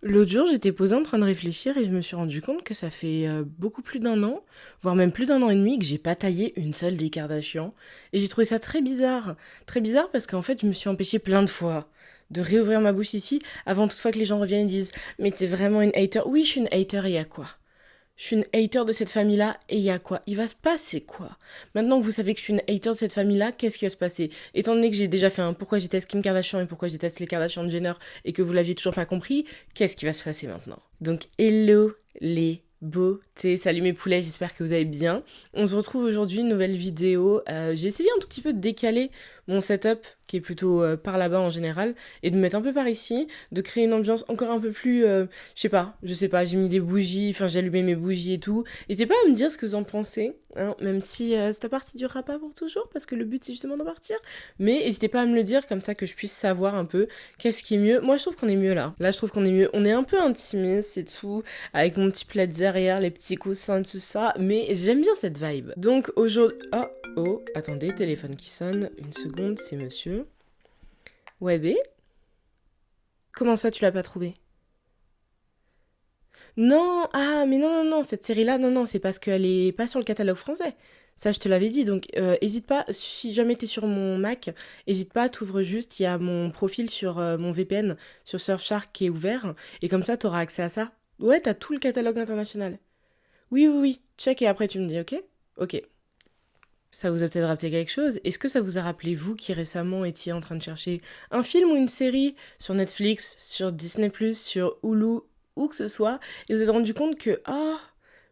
L'autre jour, j'étais posée en train de réfléchir et je me suis rendu compte que ça fait beaucoup plus d'un an, voire même plus d'un an et demi, que j'ai pas taillé une seule des Kardashians. Et j'ai trouvé ça très bizarre. Très bizarre parce qu'en fait, je me suis empêchée plein de fois de réouvrir ma bouche ici avant toutefois que les gens reviennent et disent mais t'es vraiment une hater. Oui, je suis une hater et y a quoi? Je suis une hater de cette famille-là et y a quoi? Il va se passer quoi? Maintenant que vous savez que je suis une hater de cette famille-là, qu'est-ce qui va se passer? Étant donné que j'ai déjà fait un pourquoi je déteste Kim Kardashian et pourquoi je déteste les Kardashian Jenner et que vous l'aviez toujours pas compris, qu'est-ce qui va se passer maintenant? Donc hello les beautés, salut mes poulets, j'espère que vous allez bien. On se retrouve aujourd'hui, une nouvelle vidéo. J'ai essayé un tout petit peu de décaler mon setup, qui est plutôt par là-bas en général, et de me mettre un peu par ici, de créer une ambiance encore un peu plus, je sais pas, j'ai mis des bougies, enfin j'ai allumé mes bougies et tout. N'hésitez pas à me dire ce que vous en pensez, hein, même si cette partie durera pas pour toujours, parce que le but c'est justement d'en partir. Mais n'hésitez pas à me le dire, comme ça que je puisse savoir un peu qu'est-ce qui est mieux. Moi je trouve qu'on est mieux là. Là je trouve qu'on est mieux. On est un peu intimiste, c'est tout, avec mon petit plaid derrière, les petits coussins, tout ça, mais j'aime bien cette vibe. Donc aujourd'hui... Oh, attendez, téléphone qui sonne, une seconde, c'est monsieur. Ouais, bé. Comment ça tu l'as pas trouvé? Non, ah, mais non, cette série-là, non, c'est parce qu'elle est pas sur le catalogue français. Ça, je te l'avais dit, donc hésite pas, si jamais t'es sur mon Mac, hésite pas, t'ouvres juste, il y a mon profil sur mon VPN, sur Surfshark qui est ouvert, et comme ça, t'auras accès à ça. Ouais, t'as tout le catalogue international. Oui, check et après tu me dis, ok? Ok. Ça vous a peut-être rappelé quelque chose. Est-ce que ça vous a rappelé, vous, qui récemment étiez en train de chercher un film ou une série sur Netflix, sur Disney+, sur Hulu, où que ce soit, et vous vous êtes rendu compte que, oh,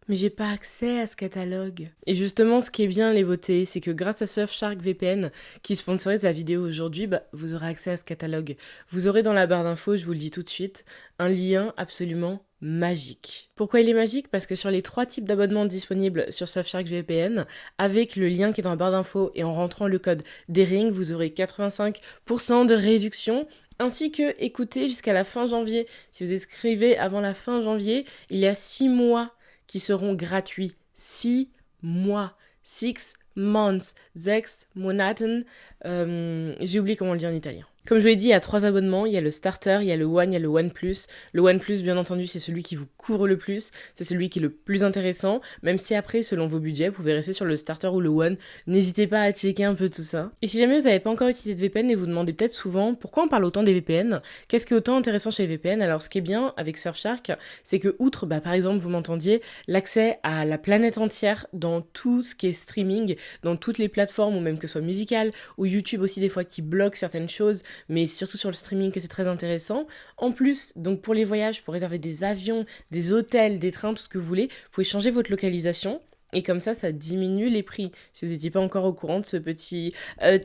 mais j'ai pas accès à ce catalogue. Et justement, ce qui est bien, les beautés, c'est que grâce à Surfshark VPN, qui sponsorise la vidéo aujourd'hui, bah, vous aurez accès à ce catalogue. Vous aurez dans la barre d'infos, je vous le dis tout de suite, un lien absolument magique. Pourquoi il est magique? Parce que sur les 3 types d'abonnements disponibles sur Surfshark VPN, avec le lien qui est dans la barre d'infos et en rentrant le code DERING, vous aurez 85% de réduction ainsi que, écoutez, jusqu'à la fin janvier. Si vous inscrivez avant la fin janvier, il y a 6 mois qui seront gratuits. 6 mois. 6 months. 6 Monaten. J'ai oublié comment on le dit en italien. Comme je vous l'ai dit, il y a 3 abonnements. Il y a le Starter, il y a le One, il y a le One Plus. Le One Plus, bien entendu, c'est celui qui vous couvre le plus. C'est celui qui est le plus intéressant. Même si après, selon vos budgets, vous pouvez rester sur le Starter ou le One. N'hésitez pas à checker un peu tout ça. Et si jamais vous n'avez pas encore utilisé de VPN et vous demandez peut-être souvent pourquoi on parle autant des VPN, qu'est-ce qui est autant intéressant chez les VPN? Alors, ce qui est bien avec Surfshark, c'est que, outre, par exemple, vous m'entendiez, l'accès à la planète entière dans tout ce qui est streaming, dans toutes les plateformes, ou même que ce soit musical, ou YouTube aussi des fois qui bloque certaines choses, mais surtout sur le streaming que c'est très intéressant. En plus, donc pour les voyages, pour réserver des avions, des hôtels, des trains, tout ce que vous voulez, vous pouvez changer votre localisation. Et comme ça diminue les prix, si vous n'étiez pas encore au courant de ce petit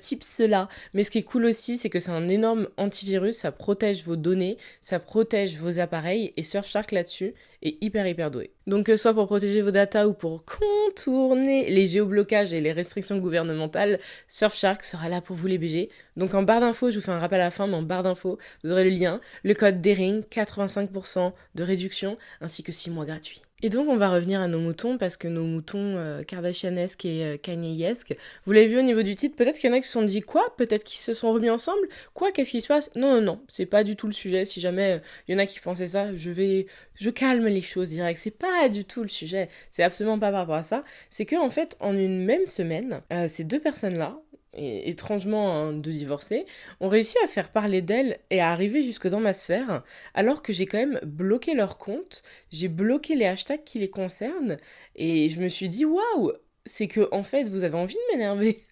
tips-là. Mais ce qui est cool aussi, c'est que c'est un énorme antivirus, ça protège vos données, ça protège vos appareils, et Surfshark là-dessus est hyper doué. Donc soit pour protéger vos datas ou pour contourner les géoblocages et les restrictions gouvernementales, Surfshark sera là pour vous les BG. Donc en barre d'infos, je vous fais un rappel à la fin, mais en barre d'infos, vous aurez le lien, le code DERING, 85% de réduction, ainsi que 6 mois gratuits. Et donc on va revenir à nos moutons, parce que nos moutons kardashianesques et kanyesques, vous l'avez vu au niveau du titre, peut-être qu'il y en a qui se sont dit quoi? Peut-être qu'ils se sont remis ensemble? Quoi? Qu'est-ce qui se passe? Non, c'est pas du tout le sujet. Si jamais il y en a qui pensaient ça, je calme les choses direct. C'est pas du tout le sujet. C'est absolument pas par rapport à ça. C'est que en fait, en une même semaine, ces deux personnes-là, et étrangement hein, de divorcer, ont réussi à faire parler d'elles et à arriver jusque dans ma sphère, alors que j'ai quand même bloqué leur compte, j'ai bloqué les hashtags qui les concernent, et je me suis dit, waouh, c'est que en fait, vous avez envie de m'énerver.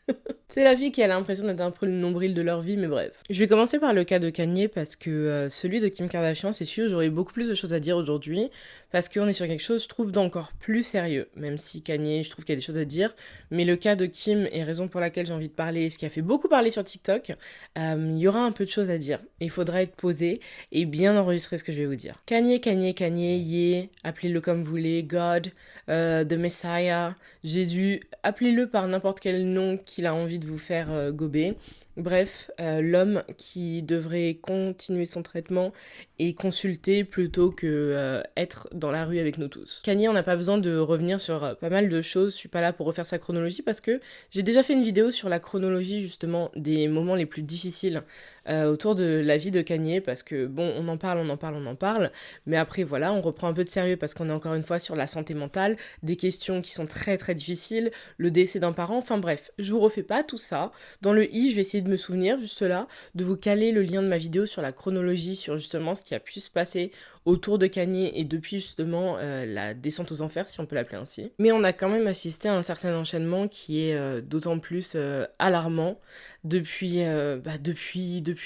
C'est la fille qui a l'impression d'être un peu le nombril de leur vie, mais bref. Je vais commencer par le cas de Kanye, parce que celui de Kim Kardashian, c'est sûr, j'aurais beaucoup plus de choses à dire aujourd'hui, parce qu'on est sur quelque chose, je trouve, d'encore plus sérieux. Même si Kanye, je trouve qu'il y a des choses à dire, mais le cas de Kim est raison pour laquelle j'ai envie de parler, ce qui a fait beaucoup parler sur TikTok, il y aura un peu de choses à dire. Il faudra être posé et bien enregistrer ce que je vais vous dire. Kanye, yeah, appelez-le comme vous voulez, God, The Messiah, Jésus, appelez-le par n'importe quel nom qu'il a envie de vous faire gober. Bref, l'homme qui devrait continuer son traitement et consulter plutôt que être dans la rue avec nous tous. Kanye, on n'a pas besoin de revenir sur pas mal de choses, je suis pas là pour refaire sa chronologie parce que j'ai déjà fait une vidéo sur la chronologie justement des moments les plus difficiles autour de la vie de Kanye, parce que bon, on en parle, on en parle, on en parle, mais après voilà, on reprend un peu de sérieux parce qu'on est encore une fois sur la santé mentale, des questions qui sont très très difficiles, le décès d'un parent, enfin bref, je vous refais pas tout ça. Dans le i, je vais essayer de me souvenir juste là, de vous caler le lien de ma vidéo sur la chronologie, sur justement ce qui a pu se passer autour de Kanye et depuis justement la descente aux enfers, si on peut l'appeler ainsi. Mais on a quand même assisté à un certain enchaînement qui est d'autant plus alarmant depuis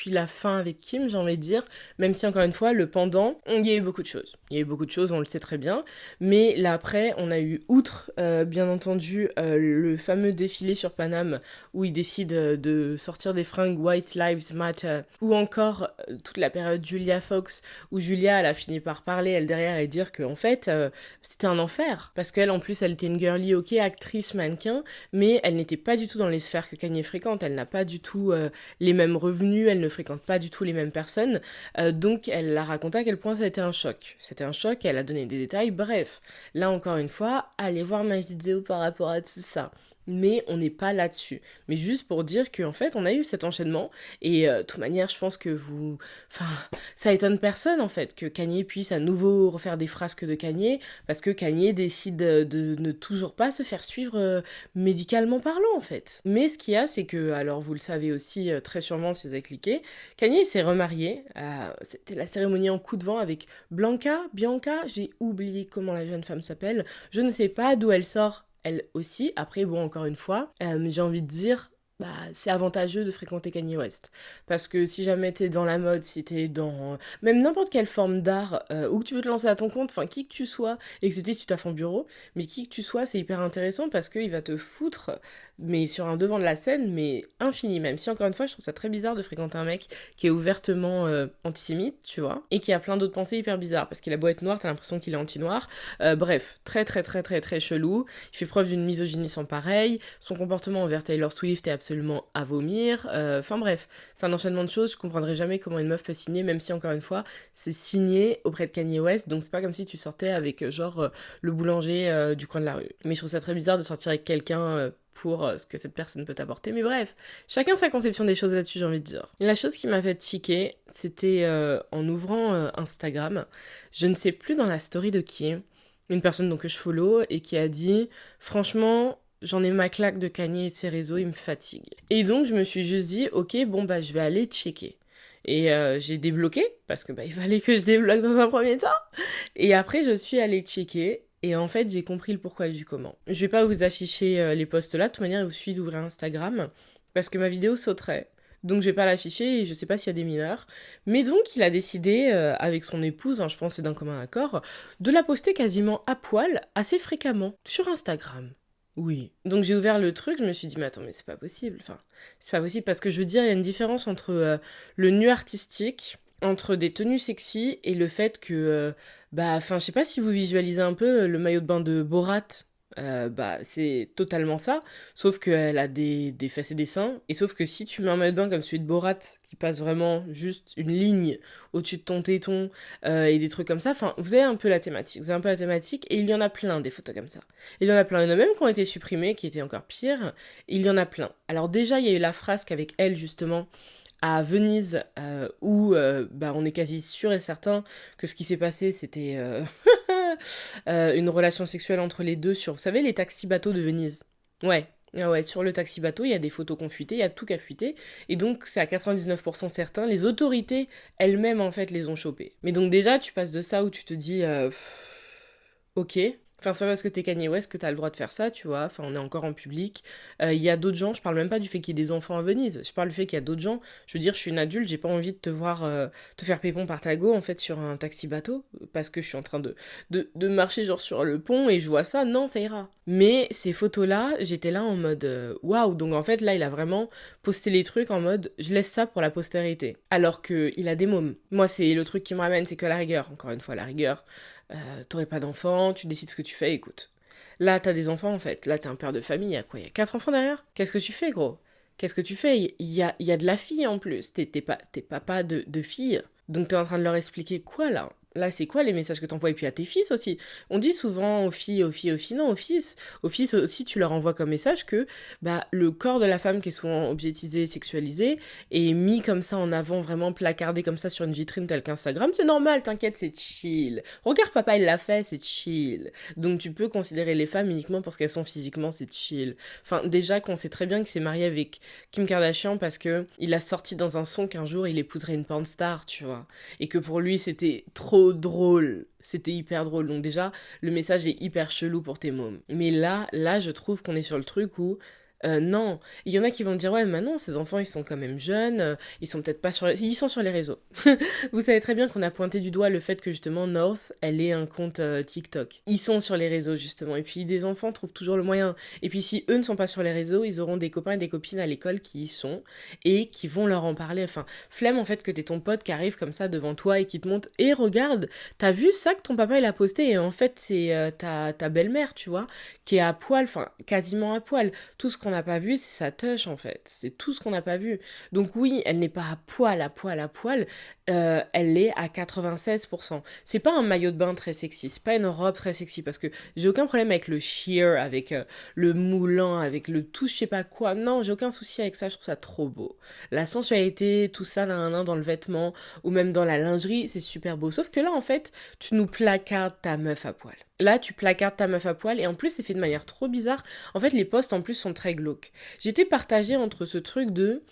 la fin avec Kim, j'ai envie de dire, même si encore une fois, le pendant, il y a eu beaucoup de choses. Il y a eu beaucoup de choses, on le sait très bien, mais là après, on a eu, outre bien entendu, le fameux défilé sur Paname, où il décide de sortir des fringues White Lives Matter, ou encore toute la période Julia Fox, où Julia, elle a fini par parler, elle derrière, et dire que en fait, c'était un enfer, parce qu'elle, en plus, elle était une girly, ok, actrice, mannequin, mais elle n'était pas du tout dans les sphères que Kanye fréquente, elle n'a pas du tout les mêmes revenus, elle ne fréquente pas du tout les mêmes personnes, donc elle a raconté à quel point ça a été un choc. C'était un choc, elle a donné des détails, bref. Là encore une fois, allez voir ma vidéo par rapport à tout ça. Mais on n'est pas là-dessus. Mais juste pour dire qu'en fait, on a eu cet enchaînement. Et de toute manière, je pense que vous... Enfin, ça étonne personne, en fait, que Kanye puisse à nouveau refaire des frasques de Kanye, parce que Kanye décide de ne toujours pas se faire suivre médicalement parlant, en fait. Mais ce qu'il y a, c'est que, alors vous le savez aussi très sûrement si vous avez cliqué, Kanye s'est remarié. C'était la cérémonie en coup de vent avec Bianca, j'ai oublié comment la jeune femme s'appelle. Je ne sais pas d'où elle sort elle aussi. Après, bon, encore une fois, j'ai envie de dire, bah, c'est avantageux de fréquenter Kanye West. Parce que si jamais t'es dans la mode, si t'es dans même n'importe quelle forme d'art, ou que tu veux te lancer à ton compte, enfin, qui que tu sois, excepté si tu taffes en bureau, mais qui que tu sois, c'est hyper intéressant parce qu'il va te foutre, mais sur un devant de la scène, mais infini. Même si, encore une fois, je trouve ça très bizarre de fréquenter un mec qui est ouvertement antisémite, tu vois, et qui a plein d'autres pensées hyper bizarres. Parce qu'il a beau être noir, t'as l'impression qu'il est anti-noir. Bref, très très très très très chelou. Il fait preuve d'une misogynie sans pareil. Son comportement envers Taylor Swift est absolument à vomir. Enfin bref, c'est un enchaînement de choses. Je comprendrai jamais comment une meuf peut signer, même si encore une fois, c'est signé auprès de Kanye West. Donc c'est pas comme si tu sortais avec genre le boulanger du coin de la rue. Mais je trouve ça très bizarre de sortir avec quelqu'un pour ce que cette personne peut apporter. Mais bref, chacun sa conception des choses là-dessus, j'ai envie de dire. La chose qui m'a fait tiquer, c'était en ouvrant Instagram, je ne sais plus dans la story de qui, une personne donc que je follow et qui a dit « Franchement, j'en ai ma claque de Kanye et de ses réseaux, il me fatigue. » Et donc je me suis juste dit « Ok, bon bah je vais aller checker. » Et j'ai débloqué, parce que bah, il fallait que je débloque dans un premier temps. Et après, je suis allée checker. Et en fait, j'ai compris le pourquoi et du comment. Je vais pas vous afficher les posts là. De toute manière, il vous suffit d'ouvrir Instagram. Parce que ma vidéo sauterait. Donc, je vais pas l'afficher et je sais pas s'il y a des mineurs. Mais donc, il a décidé, avec son épouse, hein, je pense que c'est d'un commun accord, de la poster quasiment à poil, assez fréquemment, sur Instagram. Oui. Donc j'ai ouvert le truc, je me suis dit, mais attends, mais c'est pas possible. Enfin, c'est pas possible parce que je veux dire, il y a une différence entre le nu artistique, entre des tenues sexy et le fait que, bah, enfin, je sais pas si vous visualisez un peu le maillot de bain de Borat. Bah, c'est totalement ça, sauf qu'elle a des fesses et des seins, et sauf que si tu mets un maillot de bain comme celui de Borat, qui passe vraiment juste une ligne au-dessus de ton téton, et des trucs comme ça, enfin, vous avez un peu la thématique, et il y en a plein des photos comme ça. Il y en a plein, il y en a même qui ont été supprimées, qui étaient encore pires, il y en a plein. Alors déjà, il y a eu la frasque avec elle, justement, à Venise, où bah, on est quasi sûr et certain que ce qui s'est passé, c'était une relation sexuelle entre les deux sur, vous savez, les taxis-bateaux de Venise. Ouais. Ah ouais, sur le taxi-bateau, il y a des photos qui ont fuité, il y a tout qui a fuité, et donc c'est à 99% certain, les autorités elles-mêmes en fait les ont chopés. Mais donc déjà, tu passes de ça où tu te dis, ok, enfin, c'est pas parce que t'es Kanye West que t'as le droit de faire ça, tu vois. Enfin, on est encore en public. Il y a d'autres gens, je parle même pas du fait qu'il y ait des enfants à Venise. Je parle du fait qu'il y a d'autres gens. Je veux dire, je suis une adulte, j'ai pas envie de te voir te faire pépon par ta go, en fait, sur un taxi-bateau. Parce que je suis en train de marcher, genre, sur le pont et je vois ça. Non, ça ira. Mais ces photos-là, j'étais là en mode waouh. Donc, en fait, là, il a vraiment posté les trucs en mode je laisse ça pour la postérité. Alors qu'il a des mômes. Moi, c'est le truc qui me ramène, c'est que la rigueur, encore une fois, la rigueur. T'aurais pas d'enfants, tu décides ce que tu fais, écoute. Là, t'as des enfants, en fait. Là, t'es un père de famille, il y a quoi? Il y a 4 enfants derrière? Qu'est-ce que tu fais, gros? Qu'est-ce que tu fais? Il y a de la fille, en plus. T'es papa de fille. Donc, t'es en train de leur expliquer quoi, là? Là, c'est quoi les messages que t'envoies? Et puis à tes fils aussi. On dit souvent aux filles, non, aux fils. Aux fils aussi, tu leur envoies comme message que bah, le corps de la femme qui est souvent objetisé, sexualisé, est mis comme ça en avant, vraiment placardé comme ça sur une vitrine telle qu'Instagram. C'est normal, t'inquiète, c'est chill. Regarde, papa, il l'a fait, c'est chill. Donc tu peux considérer les femmes uniquement parce qu'elles sont physiquement, c'est chill. Enfin, déjà qu'on sait très bien qu'il s'est marié avec Kim Kardashian parce que il a sorti dans un son qu'un jour il épouserait une porn star, tu vois. Et que pour lui, c'était trop drôle. C'était hyper drôle. Donc déjà, le message est hyper chelou pour tes mômes. Mais là, je trouve qu'on est sur le truc où non, il y en a qui vont me dire ouais, mais non, ces enfants ils sont quand même jeunes, ils sont peut-être pas sur, ils sont sur les réseaux. Vous savez très bien qu'on a pointé du doigt le fait que justement North, elle ait un compte TikTok. Ils sont sur les réseaux justement, et puis des enfants trouvent toujours le moyen. Et puis si eux ne sont pas sur les réseaux, ils auront des copains et des copines à l'école qui y sont et qui vont leur en parler. Enfin, flemme en fait que t'aies ton pote qui arrive comme ça devant toi et qui te montre et regarde, t'as vu ça que ton papa il a posté et en fait c'est ta belle-mère, tu vois, qui est à poil, enfin quasiment à poil. Tout ce qu'on n'a pas vu, c'est sa touche en fait. C'est tout ce qu'on n'a pas vu. Donc oui, elle n'est pas à poil, à poil, à poil. Elle l'est à 96%. C'est pas un maillot de bain très sexy, c'est pas une robe très sexy parce que j'ai aucun problème avec le sheer, avec le moulant, avec le tout je sais pas quoi. Non, j'ai aucun souci avec ça, je trouve ça trop beau. La sensualité, tout ça dans le vêtement ou même dans la lingerie, c'est super beau. Sauf que là en fait, tu nous placardes ta meuf à poil. Là, tu placardes ta meuf à poil et en plus, c'est fait de manière trop bizarre. En fait, les posts en plus sont très glauques. J'étais partagée entre ce truc de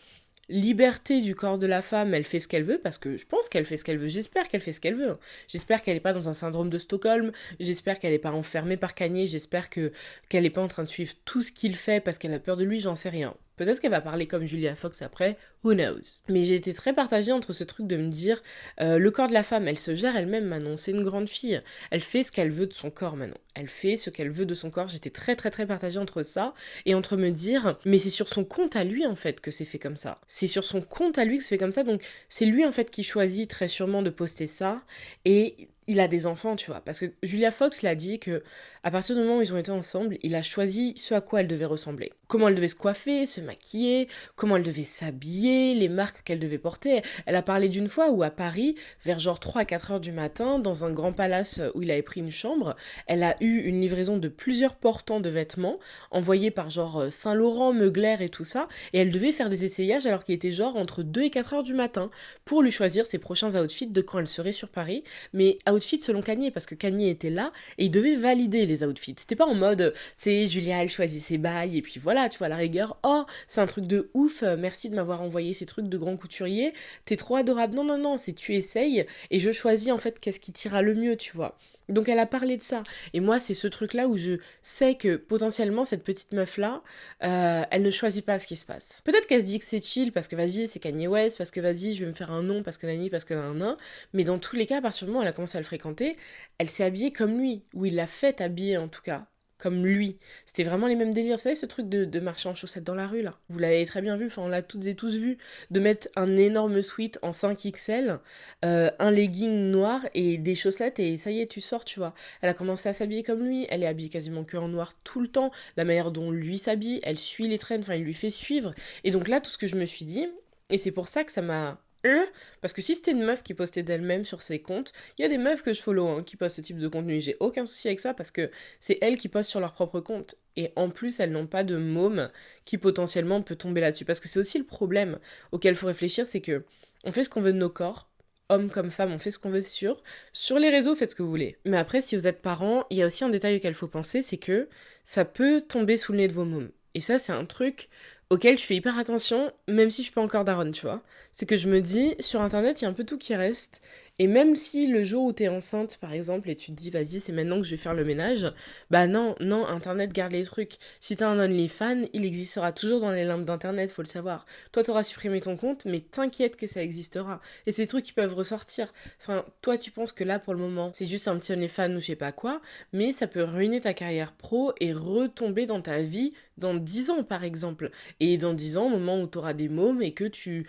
liberté du corps de la femme, elle fait ce qu'elle veut, parce que je pense qu'elle fait ce qu'elle veut, j'espère qu'elle fait ce qu'elle veut. Hein. J'espère qu'elle n'est pas dans un syndrome de Stockholm, j'espère qu'elle n'est pas enfermée par Kanye, j'espère qu'elle n'est pas en train de suivre tout ce qu'il fait parce qu'elle a peur de lui, j'en sais rien. Peut-être qu'elle va parler comme Julia Fox après, who knows. Mais j'ai été très partagée entre ce truc de me dire, le corps de la femme, elle se gère elle-même Manon, c'est une grande fille, elle fait ce qu'elle veut de son corps Manon, elle fait ce qu'elle veut de son corps, j'étais très très très partagée entre ça, et entre me dire, mais c'est sur son compte à lui en fait que c'est fait comme ça. C'est sur son compte à lui que c'est fait comme ça, donc c'est lui en fait qui choisit très sûrement de poster ça, et il a des enfants, tu vois. Parce que Julia Fox l'a dit que à partir du moment où ils ont été ensemble, il a choisi ce à quoi elle devait ressembler. Comment elle devait se coiffer, se maquiller, comment elle devait s'habiller, les marques qu'elle devait porter. Elle a parlé d'une fois où à Paris, vers genre 3 à 4 heures du matin, dans un grand palace où il avait pris une chambre, elle a eu une livraison de plusieurs portants de vêtements, envoyés par genre Saint-Laurent, Mugler et tout ça, et elle devait faire des essayages alors qu'il était genre entre 2 et 4 heures du matin, pour lui choisir ses prochains outfits de quand elle serait sur Paris, mais outfits selon Kanye, parce que Kanye était là, et il devait valider les outfits. C'était pas en mode, c'est Julia, elle choisit ses bails, et puis voilà, tu vois, à la rigueur, oh, c'est un truc de ouf, merci de m'avoir envoyé ces trucs de grand couturier, t'es trop adorable. Non, non, non, c'est tu essayes, et je choisis en fait qu'est-ce qui t'ira le mieux, tu vois. Donc elle a parlé de ça. Et moi, c'est ce truc-là où je sais que potentiellement, cette petite meuf-là, elle ne choisit pas ce qui se passe. Peut-être qu'elle se dit que c'est chill parce que vas-y, c'est Kanye West, parce que vas-y, je vais me faire un nom, parce que nani, parce que nan. Mais dans tous les cas, à partir du moment où elle a commencé à le fréquenter, elle s'est habillée comme lui, ou il l'a fait habiller en tout cas. Comme lui. C'était vraiment les mêmes délires. Vous savez, ce truc de marcher en chaussettes dans la rue, là. Vous l'avez très bien vu, enfin, on l'a toutes et tous vu. De mettre un énorme sweat en 5XL, un legging noir et des chaussettes, et ça y est, tu sors, tu vois. Elle a commencé à s'habiller comme lui. Elle est habillée quasiment que en noir tout le temps. La manière dont lui s'habille, elle suit les trends, enfin, il lui fait suivre. Et donc là, tout ce que je me suis dit, et c'est pour ça que ça m'a... Parce que si c'était une meuf qui postait d'elle-même sur ses comptes, il y a des meufs que je follow hein, qui postent ce type de contenu. J'ai aucun souci avec ça parce que c'est elles qui postent sur leur propre compte. Et en plus, elles n'ont pas de môme qui potentiellement peut tomber là-dessus. Parce que c'est aussi le problème auquel il faut réfléchir, c'est que on fait ce qu'on veut de nos corps. Hommes comme femmes, on fait ce qu'on veut sur les réseaux, faites ce que vous voulez. Mais après, si vous êtes parents, il y a aussi un détail auquel il faut penser, c'est que ça peut tomber sous le nez de vos mômes. Et ça, c'est un truc auquel je fais hyper attention, même si je suis pas encore daronne, tu vois. C'est que je me dis, sur Internet, il y a un peu tout qui reste. Et même si le jour où t'es enceinte, par exemple, et tu te dis, vas-y, c'est maintenant que je vais faire le ménage, bah non, non, Internet garde les trucs. Si t'as un OnlyFans, il existera toujours dans les limbes d'Internet, faut le savoir. Toi, t'auras supprimé ton compte, mais t'inquiète que ça existera. Et c'est des trucs qui peuvent ressortir. Enfin, toi, tu penses que là, pour le moment, c'est juste un petit OnlyFans ou je sais pas quoi, mais ça peut ruiner ta carrière pro et retomber dans ta vie dans 10 ans, par exemple. Et dans 10 ans, au moment où t'auras des mômes et que tu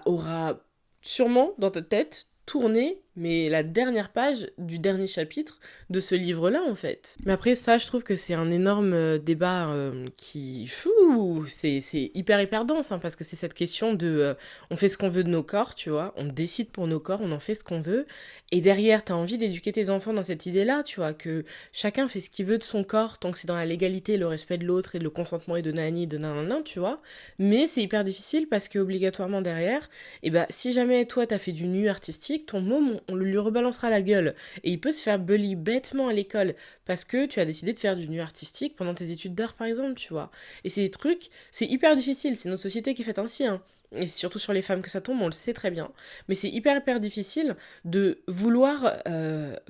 auras sûrement dans ta tête tourner, mais la dernière page du dernier chapitre de ce livre-là, en fait. Mais après, ça, je trouve que c'est un énorme débat qui... Fou, c'est hyper dense, hein, parce que c'est cette question de... on fait ce qu'on veut de nos corps, tu vois, on décide pour nos corps, on en fait ce qu'on veut, et derrière, t'as envie d'éduquer tes enfants dans cette idée-là, tu vois, que chacun fait ce qu'il veut de son corps, tant que c'est dans la légalité, le respect de l'autre, et le consentement et de nani, de nanana, tu vois, mais c'est hyper difficile parce que obligatoirement derrière, et bah, si jamais toi, t'as fait du nu artistique, ton môme, on lui rebalancera la gueule. Et il peut se faire bully bêtement à l'école parce que tu as décidé de faire du nu artistique pendant tes études d'art, par exemple, tu vois. Et c'est des trucs, c'est hyper difficile. C'est notre société qui est faite ainsi, hein. Et c'est surtout sur les femmes que ça tombe, on le sait très bien. Mais c'est hyper difficile de vouloir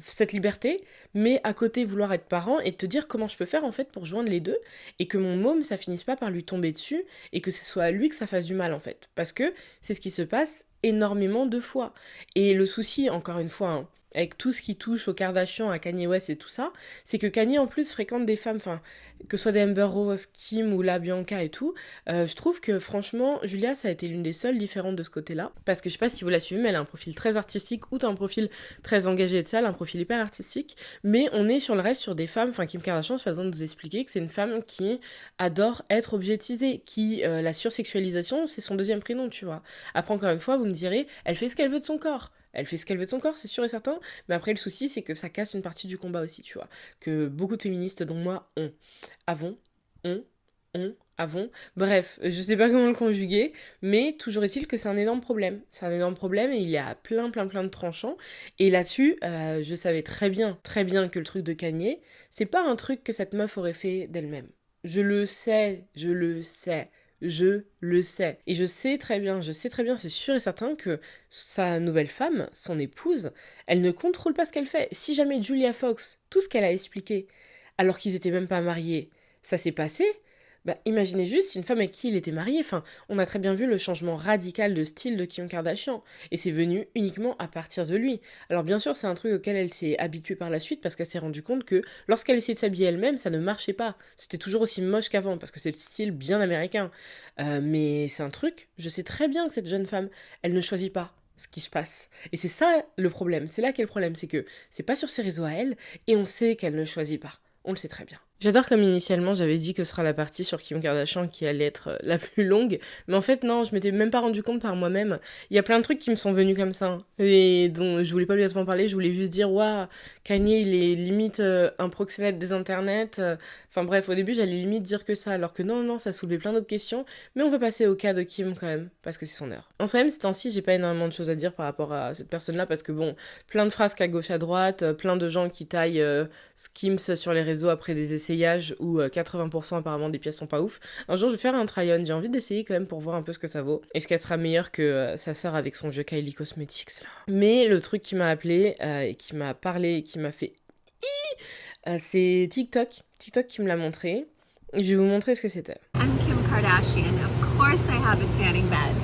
cette liberté, mais à côté vouloir être parent et te dire comment je peux faire en fait pour joindre les deux et que mon môme ça finisse pas par lui tomber dessus et que ce soit à lui que ça fasse du mal en fait. Parce que c'est ce qui se passe énormément de fois. Et le souci, encore une fois, hein, avec tout ce qui touche aux Kardashian, à Kanye West et tout ça, c'est que Kanye en plus fréquente des femmes, enfin, que ce soit des Amber Rose, Kim ou la Bianca et tout, je trouve que franchement, Julia, ça a été l'une des seules différentes de ce côté-là, parce que je sais pas si vous la suivez, mais elle a un profil très artistique, ou un profil très engagé et de ça, elle a un profil hyper artistique, mais on est sur le reste sur des femmes, enfin Kim Kardashian, c'est pas besoin de nous expliquer que c'est une femme qui adore être objetisée, qui, la sursexualisation, c'est son deuxième prénom, tu vois. Après, encore une fois, vous me direz, elle fait ce qu'elle veut de son corps. Elle fait ce qu'elle veut de son corps, c'est sûr et certain. Mais après, le souci, c'est que ça casse une partie du combat aussi, tu vois. Que beaucoup de féministes, dont moi, avons, ont, avons. Bref, je sais pas comment le conjuguer, mais toujours est-il que c'est un énorme problème. C'est un énorme problème et il y a plein de tranchants. Et là-dessus, je savais très bien que le truc de Kanye, c'est pas un truc que cette meuf aurait fait d'elle-même. Je le sais. Je le sais. Et je sais très bien, c'est sûr et certain que sa nouvelle femme, son épouse, elle ne contrôle pas ce qu'elle fait. Si jamais Julia Fox, tout ce qu'elle a expliqué, alors qu'ils étaient même pas mariés, ça s'est passé, bah imaginez juste une femme avec qui il était marié. Enfin, on a très bien vu le changement radical de style de Kim Kardashian. Et c'est venu uniquement à partir de lui. Alors bien sûr, c'est un truc auquel elle s'est habituée par la suite parce qu'elle s'est rendue compte que lorsqu'elle essayait de s'habiller elle-même, ça ne marchait pas. C'était toujours aussi moche qu'avant parce que c'est le style bien américain. Mais c'est un truc, je sais très bien que cette jeune femme, elle ne choisit pas ce qui se passe. Et c'est ça le problème. C'est là qu'est le problème. C'est que c'est pas sur ses réseaux à elle et on sait qu'elle ne choisit pas. On le sait très bien. J'adore comme initialement j'avais dit que ce sera la partie sur Kim Kardashian qui allait être la plus longue, mais en fait non, je m'étais même pas rendu compte par moi-même. Il y a plein de trucs qui me sont venus comme ça, hein, et dont je voulais pas lui en parler, je voulais juste dire waouh, Kanye il est limite un proxénète des internets. Enfin bref, au début j'allais limite dire que ça, alors que non, ça soulevait plein d'autres questions, mais on va passer au cas de Kim quand même, parce que c'est son heure. En soi-même, ces temps-ci, j'ai pas énormément de choses à dire par rapport à cette personne-là, parce que bon, plein de phrases qu'à gauche à droite, plein de gens qui taillent Skims sur les réseaux après des essayages où 80% apparemment des pièces sont pas ouf. Un jour je vais faire un try-on, j'ai envie d'essayer quand même pour voir un peu ce que ça vaut. Est-ce qu'elle sera meilleure que sa sœur avec son vieux Kylie Cosmetics là. Mais le truc qui m'a appelé et qui m'a parlé et qui m'a fait c'est TikTok. TikTok qui me l'a montré. Je vais vous montrer ce que c'était. I'm Kim Kardashian. Of course I have a tanning bed.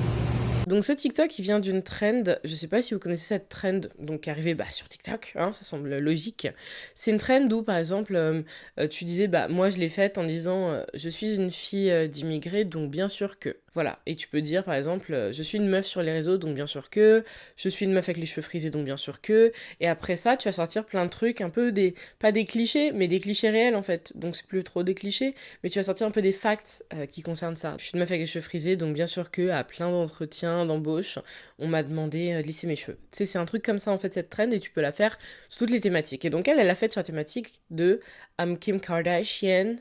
Donc ce TikTok, il vient d'une trend, je sais pas si vous connaissez cette trend, donc qui est arrivée sur TikTok, hein, ça semble logique. C'est une trend où, par exemple, tu disais, moi je l'ai faite en disant, je suis une fille d'immigrés, donc bien sûr que... Voilà, et tu peux dire, par exemple, je suis une meuf sur les réseaux, donc bien sûr que... Je suis une meuf avec les cheveux frisés, donc bien sûr que... Et après ça, tu vas sortir plein de trucs, un peu des... Pas des clichés, mais des clichés réels, en fait. Donc c'est plus trop des clichés, mais tu vas sortir un peu des facts qui concernent ça. Je suis une meuf avec les cheveux frisés, donc bien sûr que, à plein d'entretiens, d'embauche, on m'a demandé de lisser mes cheveux. Tu sais, c'est un truc comme ça, en fait, cette trend, et tu peux la faire sur toutes les thématiques. Et donc elle l'a faite sur la thématique de I'm Kim Kardashian.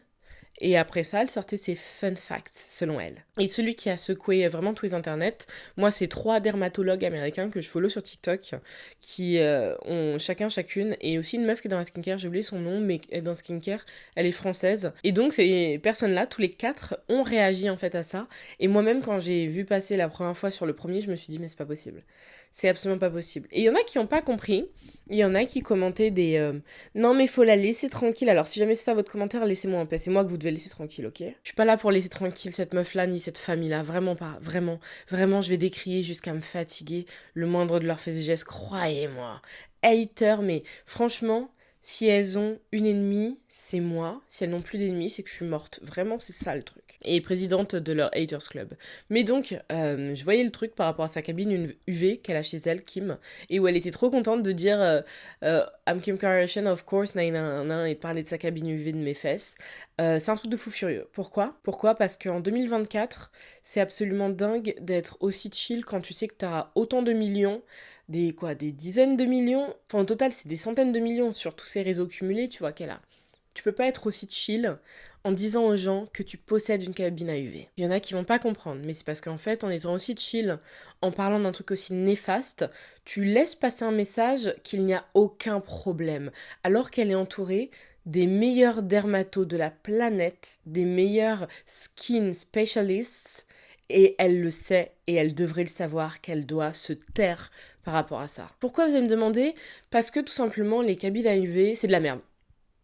Et après ça, elle sortait ses fun facts, selon elle. Et celui qui a secoué vraiment tous les internets, moi, c'est 3 dermatologues américains que je follow sur TikTok, qui ont chacune, et aussi une meuf qui est dans la skincare, j'ai oublié son nom, mais elle est dans la skincare, elle est française. Et donc, ces personnes-là, tous les 4, ont réagi en fait à ça. Et moi-même, quand j'ai vu passer la première fois sur le premier, je me suis dit, mais c'est pas possible. C'est absolument pas possible. Et il y en a qui n'ont pas compris. Il y en a qui commentaient des non mais faut la laisser tranquille. Alors si jamais c'est ça votre commentaire, laissez-moi en paix. C'est moi que vous devez laisser tranquille, ok? Je suis pas là pour laisser tranquille cette meuf-là ni cette famille-là. Vraiment pas. Vraiment. Vraiment, je vais décrier jusqu'à me fatiguer le moindre de leurs faits et gestes. Croyez-moi. Hater, mais franchement... Si elles ont une ennemie, c'est moi. Si elles n'ont plus d'ennemis, c'est que je suis morte. Vraiment, c'est ça le truc. Et présidente de leur Haters Club. Mais donc, je voyais le truc par rapport à sa cabine UV qu'elle a chez elle, Kim, et où elle était trop contente de dire I'm Kim Kardashian, of course, et parler de sa cabine UV de mes fesses. C'est un truc de fou furieux. Pourquoi Parce qu'en 2024, c'est absolument dingue d'être aussi chill quand tu sais que t'as autant de millions, des dizaines de millions, enfin au total c'est des centaines de millions sur tous ces réseaux cumulés, tu vois qu'elle a. Tu peux pas être aussi chill en disant aux gens que tu possèdes une cabine à UV. Il y en a qui vont pas comprendre, mais c'est parce qu'en fait, en étant aussi chill, en parlant d'un truc aussi néfaste, tu laisses passer un message qu'il n'y a aucun problème, alors qu'elle est entourée des meilleurs dermatos de la planète, des meilleurs skin specialists, et elle le sait, et elle devrait le savoir, qu'elle doit se taire par rapport à ça. Pourquoi vous allez me demander? Parce que tout simplement, les cabines à UV, c'est de la merde.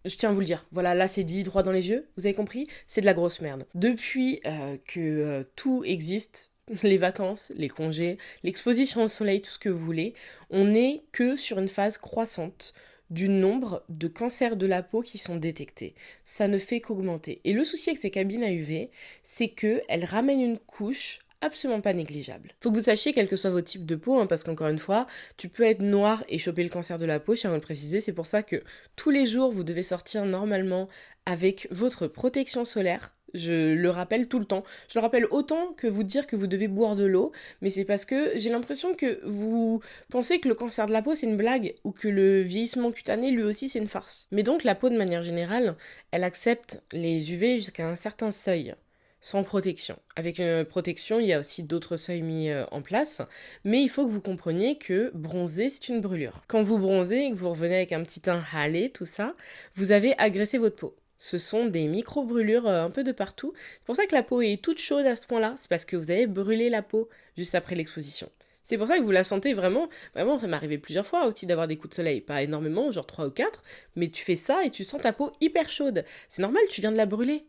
Je tiens à vous le dire. Voilà, là c'est dit droit dans les yeux, vous avez compris? C'est de la grosse merde. Depuis que tout existe, les vacances, les congés, l'exposition au soleil, tout ce que vous voulez, on n'est que sur une phase croissante du nombre de cancers de la peau qui sont détectés. Ça ne fait qu'augmenter. Et le souci avec ces cabines à UV, c'est qu'elles ramènent une couche absolument pas négligeable. Faut que vous sachiez, quel que soit votre type de peau, parce qu'encore une fois, tu peux être noir et choper le cancer de la peau, je tiens à le préciser, c'est pour ça que tous les jours, vous devez sortir normalement avec votre protection solaire. Je le rappelle tout le temps. Je le rappelle autant que vous dire que vous devez boire de l'eau, mais c'est parce que j'ai l'impression que vous pensez que le cancer de la peau c'est une blague, ou que le vieillissement cutané lui aussi c'est une farce. Mais donc la peau de manière générale, elle accepte les UV jusqu'à un certain seuil, sans protection. Avec une protection, il y a aussi d'autres seuils mis en place, mais il faut que vous compreniez que bronzer, c'est une brûlure. Quand vous bronzez et que vous revenez avec un petit teint hâlé, tout ça, vous avez agressé votre peau. Ce sont des micro-brûlures un peu de partout. C'est pour ça que la peau est toute chaude à ce point-là. C'est parce que vous avez brûlé la peau juste après l'exposition. C'est pour ça que vous la sentez vraiment, vraiment, ça m'est arrivé plusieurs fois aussi d'avoir des coups de soleil. Pas énormément, genre 3 ou 4, mais tu fais ça et tu sens ta peau hyper chaude. C'est normal, tu viens de la brûler.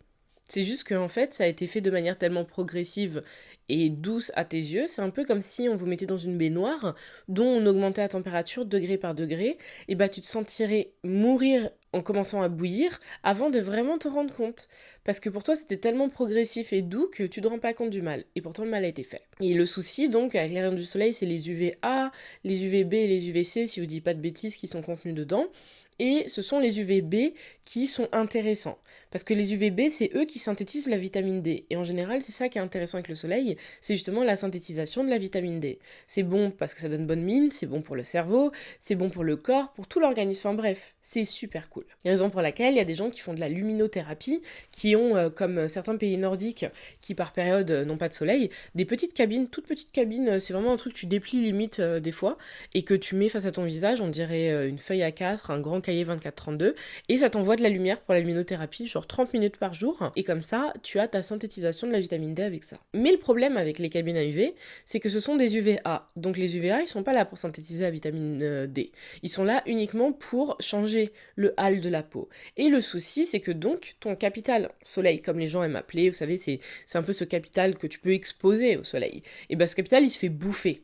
C'est juste qu'en fait, ça a été fait de manière tellement progressive et douce à tes yeux. C'est un peu comme si on vous mettait dans une baignoire dont on augmentait la température degré par degré. Et bah, tu te sentirais mourir en commençant à bouillir avant de vraiment te rendre compte. Parce que pour toi, c'était tellement progressif et doux que tu ne te rends pas compte du mal. Et pourtant, le mal a été fait. Et le souci, donc, avec les rayons du soleil, c'est les UVA, les UVB et les UVC, si je ne dis pas de bêtises, qui sont contenus dedans. Et ce sont les UVB qui sont intéressants. Parce que les UVB, c'est eux qui synthétisent la vitamine D. Et en général, c'est ça qui est intéressant avec le soleil, c'est justement la synthétisation de la vitamine D. C'est bon parce que ça donne bonne mine, c'est bon pour le cerveau, c'est bon pour le corps, pour tout l'organisme. Enfin bref, c'est super cool. Il y a raison pour laquelle il y a des gens qui font de la luminothérapie, qui ont, comme certains pays nordiques, qui par période n'ont pas de soleil, des petites cabines, toutes petites cabines, c'est vraiment un truc que tu déplies limite des fois, et que tu mets face à ton visage, on dirait une feuille A4, un grand cahier 24-32, et ça t'envoie de la lumière pour la luminothérapie, genre 30 minutes par jour, et comme ça, tu as ta synthétisation de la vitamine D avec ça. Mais le problème avec les cabines à UV, c'est que ce sont des UVA. Donc les UVA, ils sont pas là pour synthétiser la vitamine D. Ils sont là uniquement pour changer le hâle de la peau. Et le souci, c'est que donc, ton capital soleil, comme les gens aiment appeler, vous savez, c'est un peu ce capital que tu peux exposer au soleil. Et ben ce capital, il se fait bouffer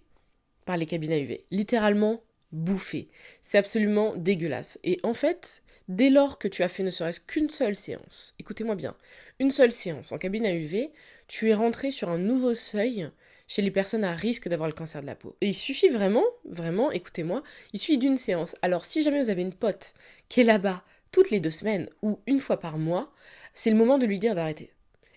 par les cabines à UV. Littéralement bouffer. C'est absolument dégueulasse. Et en fait, dès lors que tu as fait ne serait-ce qu'une seule séance, écoutez-moi bien, une seule séance en cabine à UV, tu es rentré sur un nouveau seuil chez les personnes à risque d'avoir le cancer de la peau. Et il suffit vraiment, vraiment, écoutez-moi, il suffit d'une séance. Alors si jamais vous avez une pote qui est là-bas toutes les 2 semaines ou une fois par mois, c'est le moment de lui dire d'arrêter.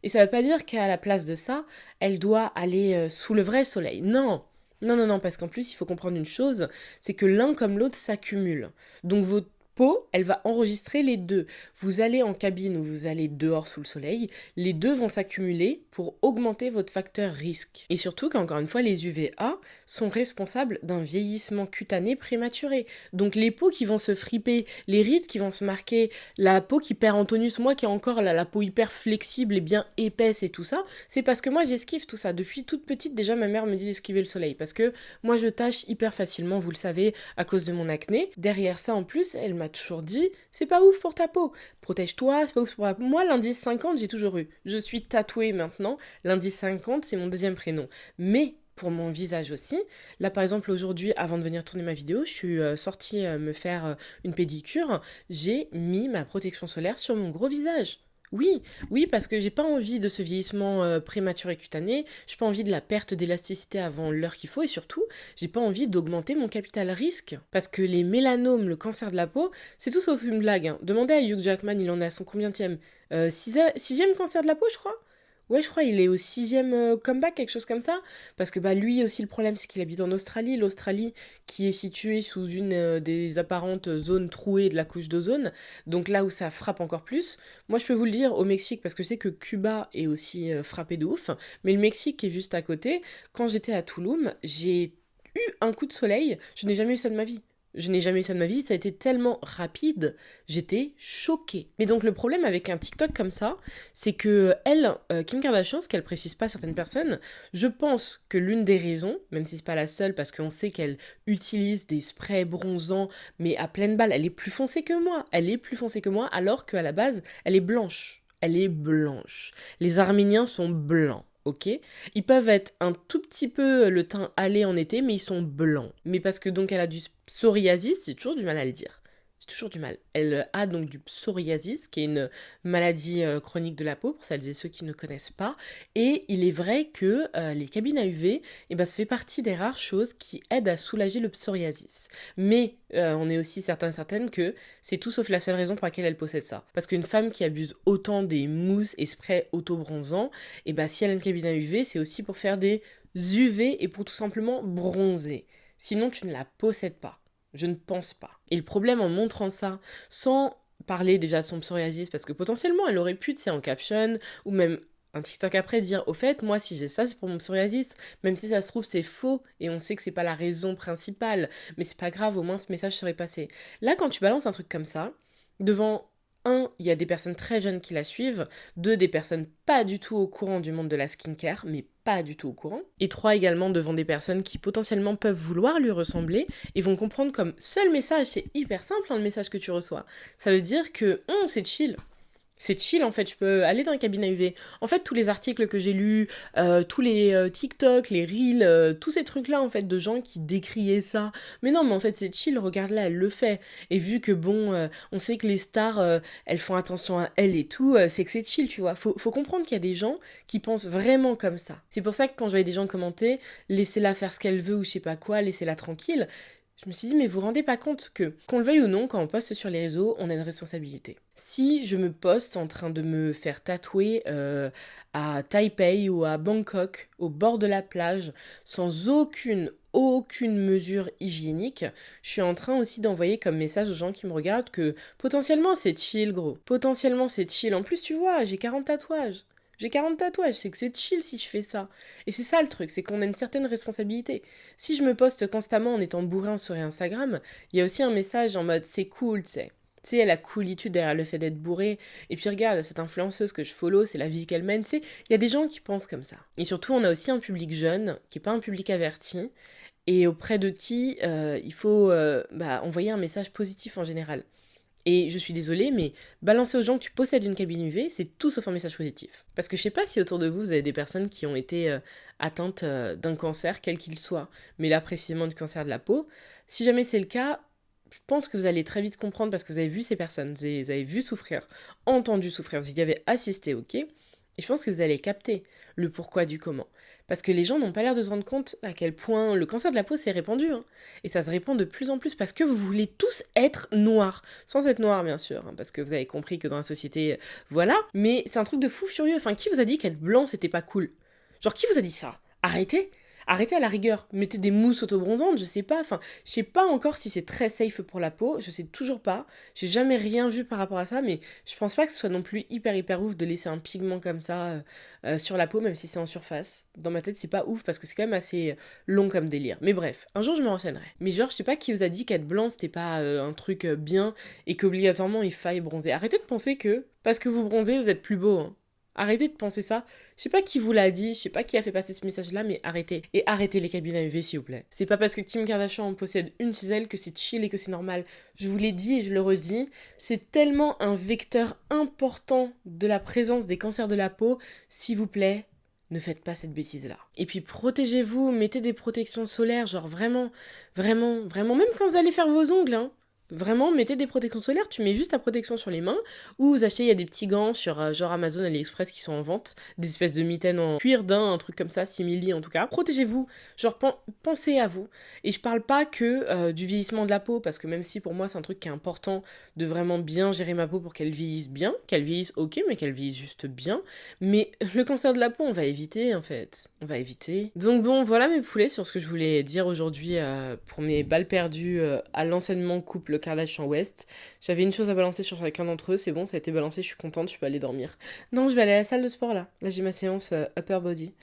Et ça ne veut pas dire qu'à la place de ça, elle doit aller sous le vrai soleil. Non, non, parce qu'en plus, il faut comprendre une chose, c'est que l'un comme l'autre s'accumulent. Donc votre peau, elle va enregistrer les deux. Vous allez en cabine ou vous allez dehors sous le soleil, les deux vont s'accumuler pour augmenter votre facteur risque. Et surtout qu'encore une fois, les UVA sont responsables d'un vieillissement cutané prématuré. Donc les peaux qui vont se friper, les rides qui vont se marquer, la peau qui perd en tonus, moi qui ai encore la peau hyper flexible et bien épaisse et tout ça, c'est parce que moi j'esquive tout ça. Depuis toute petite, déjà ma mère me dit d'esquiver le soleil parce que moi je tâche hyper facilement, vous le savez, à cause de mon acné. Derrière ça en plus, elle m'a toujours dit, c'est pas ouf pour ta peau, protège-toi, c'est pas ouf pour la peau. Moi, l'indice 50, j'ai toujours eu. Je suis tatouée maintenant, l'indice 50, c'est mon deuxième prénom. Mais pour mon visage aussi. Là, par exemple, aujourd'hui, avant de venir tourner ma vidéo, je suis sortie me faire une pédicure. J'ai mis ma protection solaire sur mon gros visage. Oui, oui, parce que j'ai pas envie de ce vieillissement prématuré cutané, j'ai pas envie de la perte d'élasticité avant l'heure qu'il faut et surtout, j'ai pas envie d'augmenter mon capital risque. Parce que les mélanomes, le cancer de la peau, c'est tout sauf une blague, hein. Demandez à Hugh Jackman, il en est à son combienième sixième cancer de la peau, je crois. Ouais, je crois il est au sixième comeback, quelque chose comme ça. Parce que bah lui aussi le problème c'est qu'il habite en Australie. L'Australie qui est située sous une des apparentes zones trouées de la couche d'ozone. Donc là où ça frappe encore plus. Moi je peux vous le dire au Mexique parce que je sais que Cuba est aussi frappé de ouf. Mais le Mexique qui est juste à côté. Quand j'étais à Tulum, j'ai eu un coup de soleil. Je n'ai jamais eu ça de ma vie. Je n'ai jamais eu ça de ma vie, ça a été tellement rapide, j'étais choquée. Mais donc le problème avec un TikTok comme ça, c'est que elle, Kim Kardashian, ce qu'elle précise pas à certaines personnes, je pense que l'une des raisons, même si c'est pas la seule, parce qu'on sait qu'elle utilise des sprays bronzants, mais à pleine balle, elle est plus foncée que moi, alors qu'à la base, elle est blanche. Elle est blanche. Les Arméniens sont blancs. Ok, ils peuvent être un tout petit peu le teint hâlé en été, mais ils sont blancs. Mais parce que donc elle a du psoriasis, j'ai toujours du mal à le dire. J'ai toujours du mal. Elle a donc du psoriasis, qui est une maladie chronique de la peau, pour celles et ceux qui ne connaissent pas. Et il est vrai que les cabines à UV, eh ben, ça fait partie des rares choses qui aident à soulager le psoriasis. Mais on est aussi certaines que c'est tout sauf la seule raison pour laquelle elle possède ça. Parce qu'une femme qui abuse autant des mousses et sprays auto-bronzants, et bah si elle a une cabine à UV, c'est aussi pour faire des UV et pour tout simplement bronzer. Sinon, tu ne la possèdes pas. Je ne pense pas. Et le problème en montrant ça, sans parler déjà de son psoriasis, parce que potentiellement elle aurait pu, tu sais, en caption, ou même un TikTok après dire, au fait, moi si j'ai ça, c'est pour mon psoriasis, même si ça se trouve c'est faux, et on sait que c'est pas la raison principale, mais c'est pas grave, au moins ce message serait passé. Là, quand tu balances un truc comme ça, devant un, il y a des personnes très jeunes qui la suivent. Deux, des personnes pas du tout au courant du monde de la skincare, mais pas du tout au courant. Et trois, également devant des personnes qui potentiellement peuvent vouloir lui ressembler et vont comprendre comme seul message, c'est hyper simple hein, le message que tu reçois. Ça veut dire que c'est chill. C'est chill en fait, je peux aller dans la cabine à UV. En fait, tous les articles que j'ai lus, tous les TikTok, les Reels, tous ces trucs-là en fait de gens qui décriaient ça. Mais non, mais en fait c'est chill, regarde là, elle le fait. Et vu que bon, on sait que les stars, elles font attention à elles et tout, c'est que c'est chill, tu vois. Faut comprendre qu'il y a des gens qui pensent vraiment comme ça. C'est pour ça que quand je voyais des gens commenter, laissez-la faire ce qu'elle veut ou je sais pas quoi, laissez-la tranquille. Je me suis dit, mais vous vous rendez pas compte que, qu'on le veuille ou non, quand on poste sur les réseaux, on a une responsabilité. Si je me poste en train de me faire tatouer à Taipei ou à Bangkok, au bord de la plage, sans aucune mesure hygiénique, je suis en train aussi d'envoyer comme message aux gens qui me regardent que potentiellement c'est chill, gros. Potentiellement c'est chill. En plus, tu vois, j'ai 40 tatouages. J'ai 40 tatouages, c'est que c'est chill si je fais ça. Et c'est ça le truc, c'est qu'on a une certaine responsabilité. Si je me poste constamment en étant bourrin sur Instagram, il y a aussi un message en mode c'est cool, tu sais. Tu sais, il y a la coolitude derrière le fait d'être bourré. Et puis regarde, cette influenceuse que je follow, c'est la vie qu'elle mène. Tu sais, il y a des gens qui pensent comme ça. Et surtout, on a aussi un public jeune, qui n'est pas un public averti, et auprès de qui il faut envoyer un message positif en général. Et je suis désolée, mais balancer aux gens que tu possèdes une cabine UV, c'est tout sauf un message positif. Parce que je sais pas si autour de vous, vous avez des personnes qui ont été atteintes d'un cancer, quel qu'il soit, mais là précisément du cancer de la peau. Si jamais c'est le cas, je pense que vous allez très vite comprendre parce que vous avez vu ces personnes, vous avez vu souffrir, entendu souffrir, vous y avez assisté, ok ? Et je pense que vous allez capter le pourquoi du comment. Parce que les gens n'ont pas l'air de se rendre compte à quel point le cancer de la peau s'est répandu. Hein. Et ça se répand de plus en plus parce que vous voulez tous être noirs. Sans être noirs, bien sûr. Hein, parce que vous avez compris que dans la société, voilà. Mais c'est un truc de fou furieux. Enfin, qui vous a dit qu'être blanc, c'était pas cool ? Genre, qui vous a dit ça ? Arrêtez ! Arrêtez à la rigueur, mettez des mousses autobronzantes, je sais pas, enfin, je sais pas encore si c'est très safe pour la peau, je sais toujours pas, j'ai jamais rien vu par rapport à ça, mais je pense pas que ce soit non plus hyper ouf de laisser un pigment comme ça sur la peau, même si c'est en surface. Dans ma tête, c'est pas ouf parce que c'est quand même assez long comme délire. Mais bref, un jour je me renseignerai. Mais genre, je sais pas qui vous a dit qu'être blanc c'était pas un truc bien et qu'obligatoirement il faille bronzer. Arrêtez de penser que parce que vous bronzez, vous êtes plus beau, hein. Arrêtez de penser ça. Je sais pas qui vous l'a dit, je sais pas qui a fait passer ce message-là, mais arrêtez. Et arrêtez les cabines à UV, s'il vous plaît. C'est pas parce que Kim Kardashian en possède une chez elle que c'est chill et que c'est normal. Je vous l'ai dit et je le redis, c'est tellement un vecteur important de la présence des cancers de la peau. S'il vous plaît, ne faites pas cette bêtise-là. Et puis protégez-vous, mettez des protections solaires, genre vraiment, vraiment, vraiment, même quand vous allez faire vos ongles, hein. Vraiment, mettez des protections solaires, tu mets juste ta protection sur les mains, ou vous achetez, il y a des petits gants sur genre Amazon, AliExpress qui sont en vente, des espèces de mitaines en cuir d'un, un truc comme ça, simili en tout cas. Protégez-vous, genre pensez à vous. Et je parle pas que du vieillissement de la peau, parce que même si pour moi c'est un truc qui est important de vraiment bien gérer ma peau pour qu'elle vieillisse bien, qu'elle vieillisse ok, mais qu'elle vieillisse juste bien, mais le cancer de la peau, on va éviter en fait, on va éviter. Donc bon, voilà mes poulets sur ce que je voulais dire aujourd'hui pour mes balles perdues à l'enseignement couple Kardashian-West. J'avais une chose à balancer sur chacun d'entre eux, c'est bon, ça a été balancé, je suis contente, je peux aller dormir. Non, je vais aller à la salle de sport là. Là, j'ai ma séance upper body.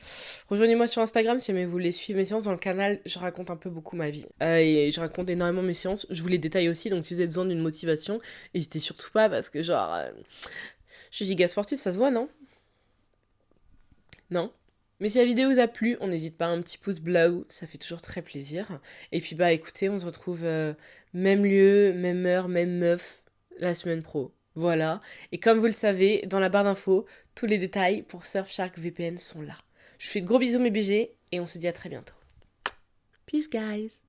Rejoignez-moi sur Instagram si jamais vous voulez suivre mes séances. Dans le canal, je raconte un peu beaucoup ma vie. Et je raconte énormément mes séances. Je vous les détaille aussi, donc si vous avez besoin d'une motivation, n'hésitez surtout pas parce que genre... je suis giga sportive, ça se voit, non? Non? Mais si la vidéo vous a plu, on n'hésite pas à un petit pouce bleu, ça fait toujours très plaisir. Et puis bah écoutez, on se retrouve même lieu, même heure, même meuf, la semaine pro. Voilà. Et comme vous le savez, dans la barre d'infos, tous les détails pour Surfshark VPN sont là. Je vous fais de gros bisous mes BG et on se dit à très bientôt. Peace guys!